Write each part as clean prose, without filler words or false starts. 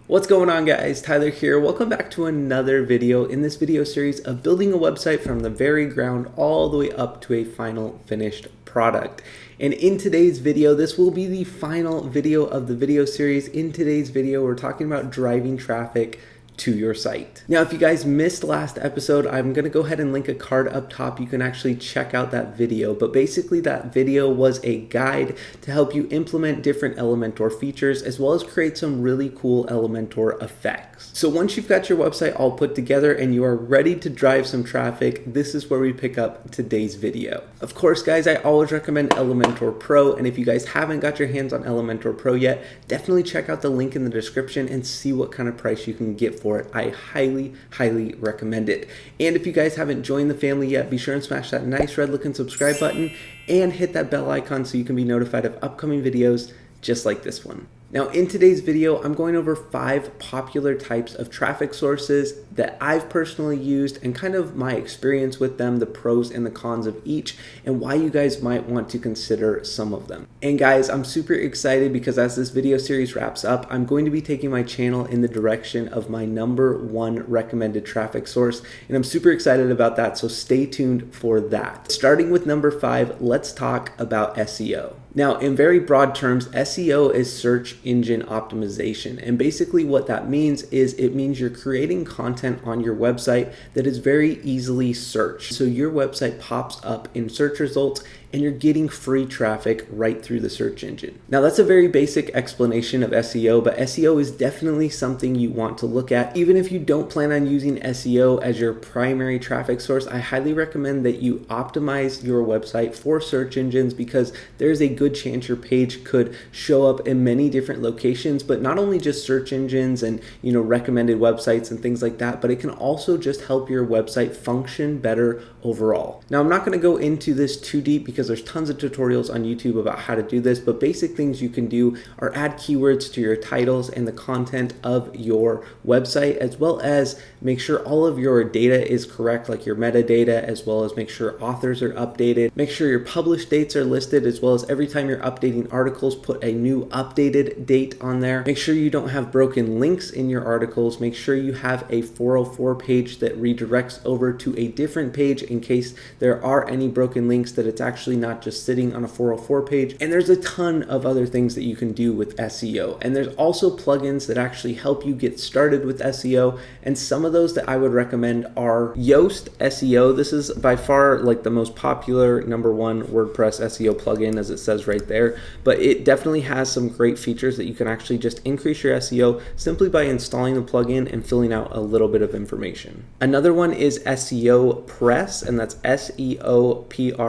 What's going on, guys? Tyler here. Welcome back to another video in this video series of building a website from the very ground all the way up to a final finished product. And in today's video, this will be the final video of the video series. In today's video, we're talking about driving traffic to your site. Now, if you guys missed last episode, I'm gonna go ahead and link a card up top. You can actually check out that video, but basically that video was a guide to help you implement different Elementor features as well as create some really cool Elementor effects. So once you've got your website all put together and you are ready to drive some traffic, this is where we pick up today's video. Of course, guys, I always recommend Elementor Pro, and if you guys haven't got your hands on Elementor Pro yet, definitely check out the link in the description and see what kind of price you can get for it. I highly recommend it. And if you guys haven't joined the family yet, be sure and smash that nice red looking subscribe button and hit that bell icon so you can be notified of upcoming videos just like this one. Now, in today's video, I'm going over 5 popular types of traffic sources that I've personally used and kind of my experience with them, the pros and the cons of each, and why you guys might want to consider some of them. And guys, I'm super excited because as this video series wraps up, I'm going to be taking my channel in the direction of my #1 recommended traffic source, and I'm super excited about that, so stay tuned for that. Starting with number 5, let's talk about SEO. Now, in very broad terms, SEO is search engine optimization. And basically what that means is it means you're creating content on your website that is very easily searched. So your website pops up in search results and you're getting free traffic right through the search engine. Now, that's a very basic explanation of SEO, but SEO is definitely something you want to look at. Even if you don't plan on using SEO as your primary traffic source, I highly recommend that you optimize your website for search engines because there's a good chance your page could show up in many different locations, but not only just search engines and recommended websites and things like that, but it can also just help your website function better overall. Now, I'm not going to go into this too deep because there's tons of tutorials on YouTube about how to do this, but basic things you can do are add keywords to your titles and the content of your website, as well as make sure all of your data is correct, like your metadata, as well as make sure authors are updated, make sure your published dates are listed, as well as every time you're updating articles, put a new updated date on there. Make sure you don't have broken links in your articles. Make sure you have a 404 page that redirects over to a different page in case there are any broken links, that it's actually not just sitting on a 404 page. And there's a ton of other things that you can do with SEO. And there's also plugins that actually help you get started with SEO. And some of those that I would recommend are Yoast SEO. This is by far like the most popular #1 WordPress SEO plugin, as it says right there. But it definitely has some great features that you can actually just increase your SEO simply by installing the plugin and filling out a little bit of information. Another one is SEO Press, and that's SEOPRESS.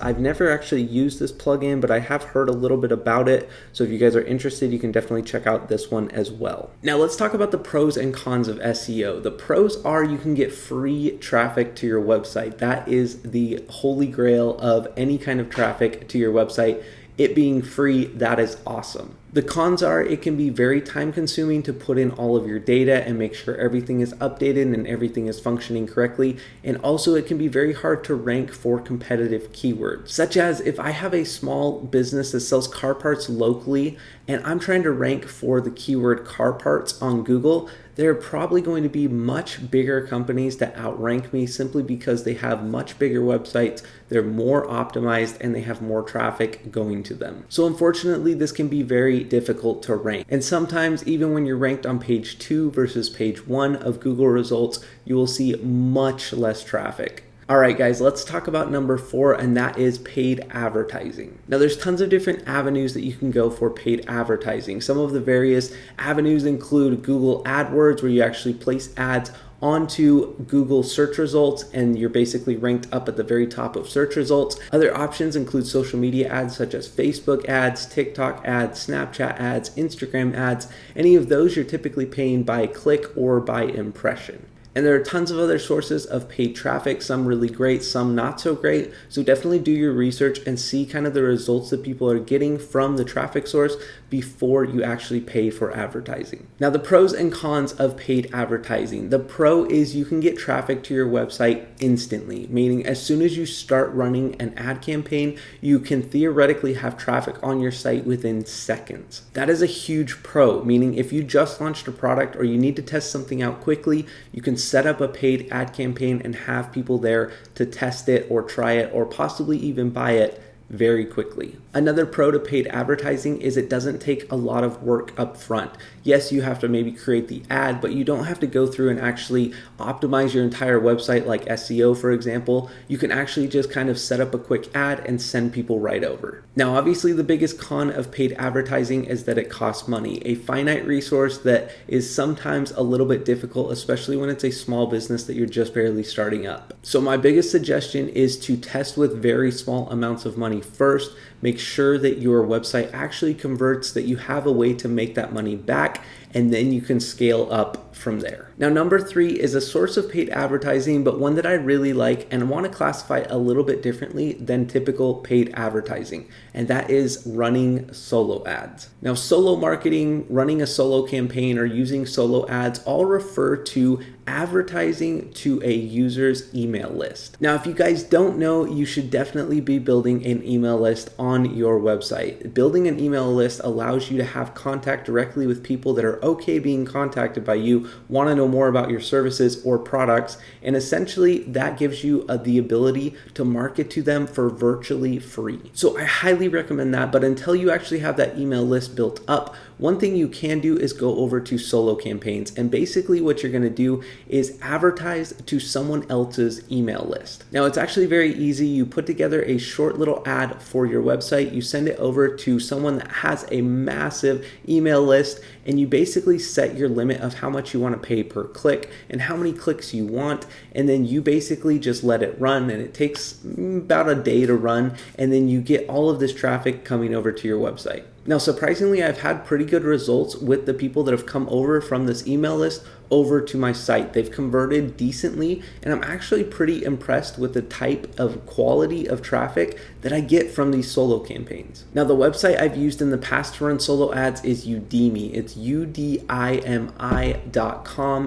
I've never actually used this plugin, but I have heard a little bit about it. So if you guys are interested, you can definitely check out this one as well. Now let's talk about the pros and cons of SEO. The pros are you can get free traffic to your website. That is the holy grail of any kind of traffic to your website. It being free, that is awesome. The cons are it can be very time consuming to put in all of your data and make sure everything is updated and everything is functioning correctly. And also it can be very hard to rank for competitive keywords, such as if I have a small business that sells car parts locally and I'm trying to rank for the keyword car parts on Google, there are probably going to be much bigger companies that outrank me simply because they have much bigger websites, they're more optimized, and they have more traffic going to them. So unfortunately, this can be very difficult to rank. And sometimes even when you're ranked on page 2 versus page 1 of Google results, you will see much less traffic. All right, guys, let's talk about number 4, and that is paid advertising. Now, there's tons of different avenues that you can go for paid advertising. Some of the various avenues include Google AdWords, where you actually place ads onto Google search results and you're basically ranked up at the very top of search results. Other options include social media ads such as Facebook ads, TikTok ads, Snapchat ads, Instagram ads. Any of those you're typically paying by click or by impression. And there are tons of other sources of paid traffic, some really great, some not so great. So definitely do your research and see kind of the results that people are getting from the traffic source before you actually pay for advertising. Now, the pros and cons of paid advertising. The pro is you can get traffic to your website instantly, meaning as soon as you start running an ad campaign, you can theoretically have traffic on your site within seconds. That is a huge pro, meaning if you just launched a product or you need to test something out quickly, you can set up a paid ad campaign and have people there to test it or try it or possibly even buy it very quickly. Another pro to paid advertising is it doesn't take a lot of work up front. Yes, you have to maybe create the ad, but you don't have to go through and actually optimize your entire website like SEO, for example. You can actually just kind of set up a quick ad and send people right over. Now, obviously, the biggest con of paid advertising is that it costs money, a finite resource that is sometimes a little bit difficult, especially when it's a small business that you're just barely starting up. So my biggest suggestion is to test with very small amounts of money first. Make sure that your website actually converts, that you have a way to make that money back, and then you can scale up from there. Now, number 3 is a source of paid advertising, but one that I really like and want to classify a little bit differently than typical paid advertising, and that is running solo ads. Now, solo marketing, running a solo campaign, or using solo ads all refer to advertising to a user's email list. Now, if you guys don't know, you should definitely be building an email list on your website. Building an email list allows you to have contact directly with people that are okay being contacted by you, want to know more about your services or products, and essentially that gives you the ability to market to them for virtually free. So I highly recommend that, but until you actually have that email list built up, one thing you can do is go over to solo campaigns, and basically what you're going to do is advertise to someone else's email list. Now, it's actually very easy. You put together a short little ad for your website, you send it over to someone that has a massive email list, and you basically set your limit of how much you want to pay per click and how many clicks you want, and then you basically just let it run, and it takes about a day to run, and then you get all of this traffic coming over to your website. Now, surprisingly, I've had pretty good results with the people that have come over from this email list over to my site. They've converted decently, and I'm actually pretty impressed with the type of quality of traffic that I get from these solo campaigns. Now, the website I've used in the past to run solo ads is Udemy. It's udimi.com,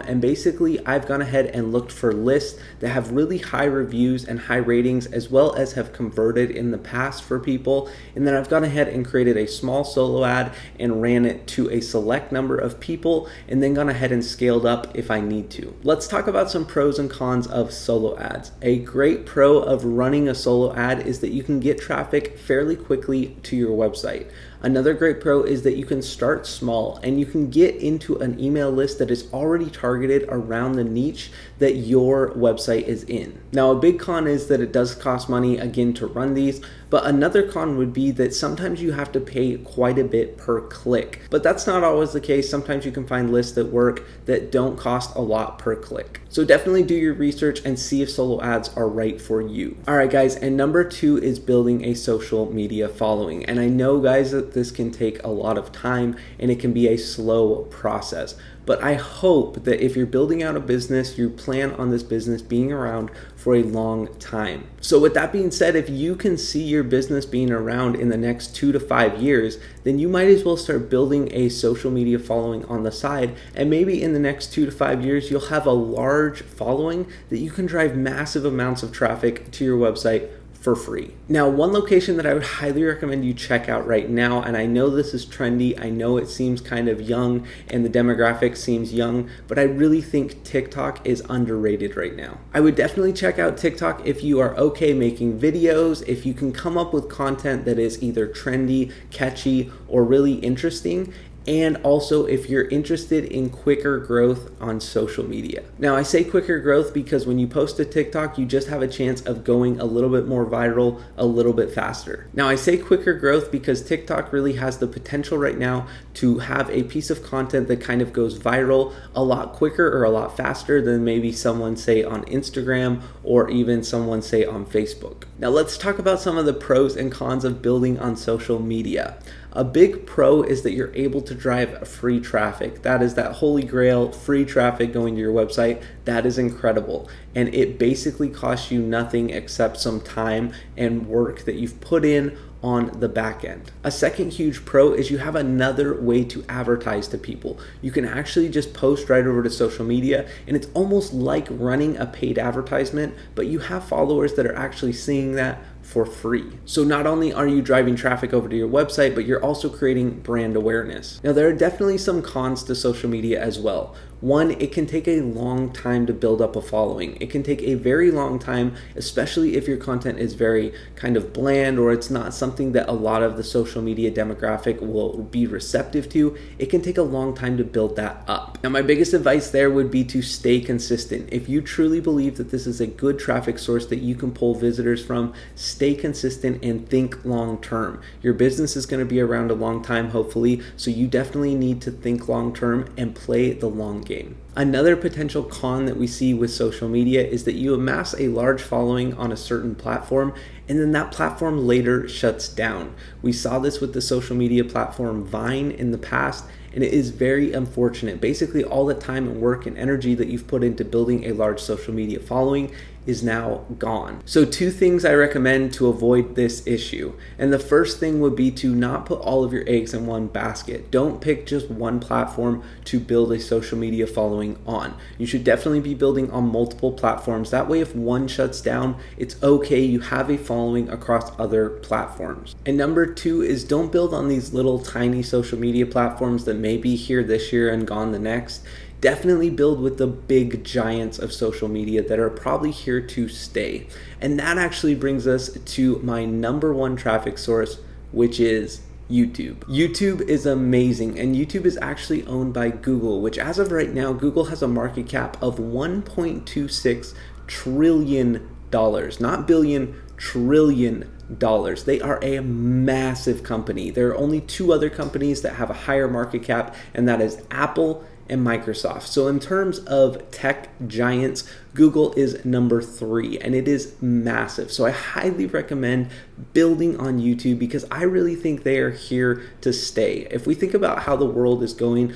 and basically I've gone ahead and looked for lists that have really high reviews and high ratings, as well as have converted in the past for people, and then I've gone ahead and created a small solo ad and ran it to a select number of people, and then gone ahead and scaled up if I need to. Let's talk about some pros and cons of solo ads. A great pro of running a solo ad is that you can get traffic fairly quickly to your website. Another great pro is that you can start small and you can get into an email list that is already targeted around the niche that your website is in. Now, a big con is that it does cost money again to run these, but another con would be that sometimes you have to pay quite a bit per click. But that's not always the case. Sometimes you can find lists that work that don't cost a lot per click. So definitely do your research and see if solo ads are right for you. All right, guys, and number 2 is building a social media following. And I know, guys, that this can take a lot of time and it can be a slow process. But I hope that if you're building out a business, you plan on this business being around for a long time. So with that being said, if you can see your business being around in the next 2 to 5 years, then you might as well start building a social media following on the side. And maybe in the next 2 to 5 years, you'll have a large following that you can drive massive amounts of traffic to your website for free. Now, one location that I would highly recommend you check out right now, and I know this is trendy, I know it seems kind of young and the demographic seems young, but I really think TikTok is underrated right now. I would definitely check out TikTok if you are okay making videos, if you can come up with content that is either trendy, catchy, or really interesting, and also if you're interested in quicker growth on social media. Now, I say quicker growth because when you post to TikTok, you just have a chance of going a little bit more viral a little bit faster. Now, I say quicker growth because TikTok really has the potential right now to have a piece of content that kind of goes viral a lot quicker or a lot faster than maybe someone say on Instagram or even someone say on Facebook. Now, let's talk about some of the pros and cons of building on social media. A big pro is that you're able to drive free traffic. That is that holy grail, free traffic going to your website. That is incredible. And it basically costs you nothing except some time and work that you've put in on the back end. A second huge pro is you have another way to advertise to people. You can actually just post right over to social media, and it's almost like running a paid advertisement, but you have followers that are actually seeing that for free. So not only are you driving traffic over to your website, but you're also creating brand awareness. Now, there are definitely some cons to social media as well. One, it can take a long time to build up a following. It can take a very long time, especially if your content is very kind of bland or it's not something that a lot of the social media demographic will be receptive to. It can take a long time to build that up. Now, my biggest advice there would be to stay consistent. If you truly believe that this is a good traffic source that you can pull visitors from, stay consistent and think long term. Your business is going to be around a long time, hopefully, so you definitely need to think long term and play the long game. Another potential con that we see with social media is that you amass a large following on a certain platform, and then that platform later shuts down. We saw this with the social media platform Vine in the past, and it is very unfortunate. Basically, all the time and work and energy that you've put into building a large social media following is now gone. So 2 things I recommend to avoid this issue. And the first thing would be to not put all of your eggs in one basket. Don't pick just one platform to build a social media following on. You should definitely be building on multiple platforms. That way, if one shuts down, it's okay. You have a following across other platforms. And number 2 is don't build on these little tiny social media platforms that may be here this year and gone the next. Definitely build with the big giants of social media that are probably here to stay. And that actually brings us to my number 1 traffic source, which is YouTube. YouTube is amazing, and YouTube is actually owned by Google, which as of right now, Google has a market cap of $1.26 trillion, not billion, trillion dollars. They are a massive company. There are only 2 other companies that have a higher market cap, and that is Apple and Microsoft. So in terms of tech giants, Google is number 3, and it is massive. So I highly recommend building on YouTube because I really think they are here to stay. If we think about how the world is going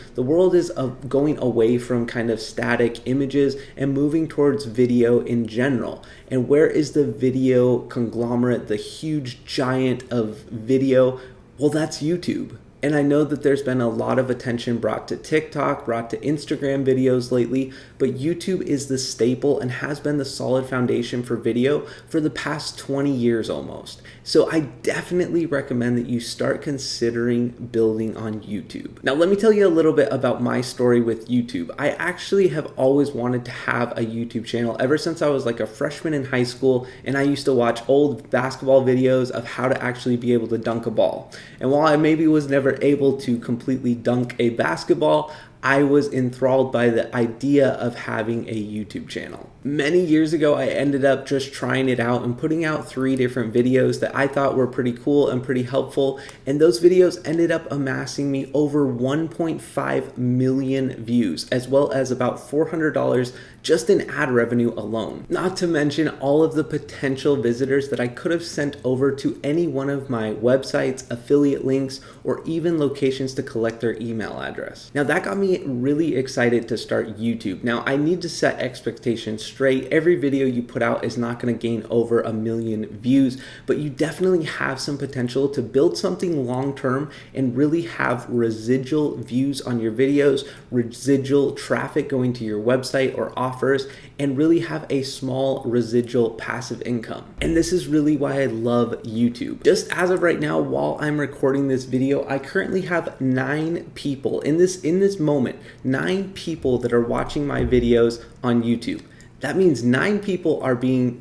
going away from kind of static images and moving towards video in general. And where is the video conglomerate, the huge giant of video? Well, that's YouTube. And I know that there's been a lot of attention brought to TikTok, brought to Instagram videos lately, but YouTube is the staple and has been the solid foundation for video for the past 20 years almost. So I definitely recommend that you start considering building on YouTube. Now, let me tell you a little bit about my story with YouTube. I actually have always wanted to have a YouTube channel ever since I was like a freshman in high school, and I used to watch old basketball videos of how to actually be able to dunk a ball. And while I maybe was never able to completely dunk a basketball, I was enthralled by the idea of having a YouTube channel. Many years ago, I ended up just trying it out and putting out 3 different videos that I thought were pretty cool and pretty helpful. And those videos ended up amassing me over 1.5 million views, as well as about $400 just in ad revenue alone. Not to mention all of the potential visitors that I could have sent over to any one of my websites, affiliate links, or even locations to collect their email address. Now that got me really excited to start YouTube. Now I need to set expectations straight. Every video you put out is not going to gain over 1 million views, but you definitely have some potential to build something long-term and really have residual views on your videos, residual traffic going to your website or offers, and really have a small residual passive income. And this is really why I love YouTube. Just as of right now, while I'm recording this video, I currently have 9 people in this moment, 9 people that are watching my videos on YouTube. That means 9 people are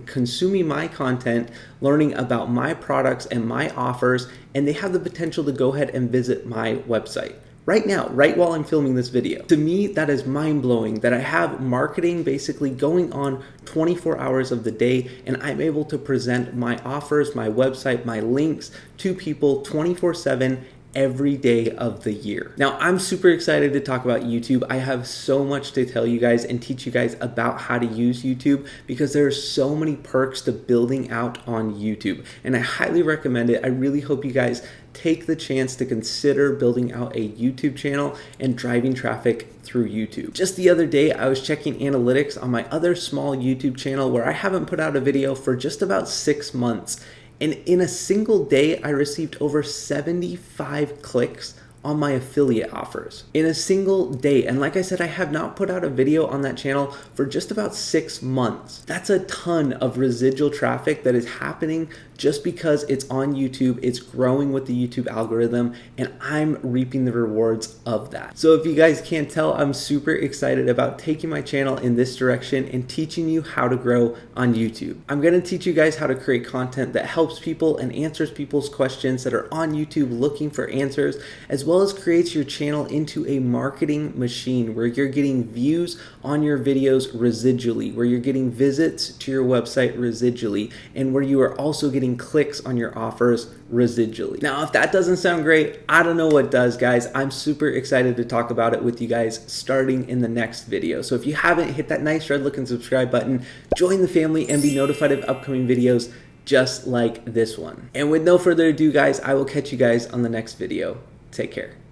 consuming my content, learning about my products and my offers, and they have the potential to go ahead and visit my website. Right now, right while I'm filming this video. To me, that is mind-blowing that I have marketing basically going on 24 hours of the day, and I'm able to present my offers, my website, my links to people 24/7 every day of the year. Now, I'm super excited to talk about YouTube. I have so much to tell you guys and teach you guys about how to use YouTube because there are so many perks to building out on YouTube, and I highly recommend it. I really hope you guys take the chance to consider building out a YouTube channel and driving traffic through YouTube. Just the other day, I was checking analytics on my other small YouTube channel where I haven't put out a video for just about 6 months. And in a single day, I received over 75 clicks on my affiliate offers in a single day. And like I said, I have not put out a video on that channel for just about 6 months. That's a ton of residual traffic that is happening just because it's on YouTube, it's growing with the YouTube algorithm, and I'm reaping the rewards of that. So if you guys can't tell, I'm super excited about taking my channel in this direction and teaching you how to grow on YouTube. I'm gonna teach you guys how to create content that helps people and answers people's questions that are on YouTube looking for answers, as well as creates your channel into a marketing machine where you're getting views on your videos residually, where you're getting visits to your website residually, and where you are also getting clicks on your offers residually. Now, if that doesn't sound great, I don't know what does, guys. I'm super excited to talk about it with you guys starting in the next video. So if you haven't, hit that nice red looking subscribe button, join the family, and be notified of upcoming videos just like this one. And with no further ado, guys, I will catch you guys on the next video. Take care.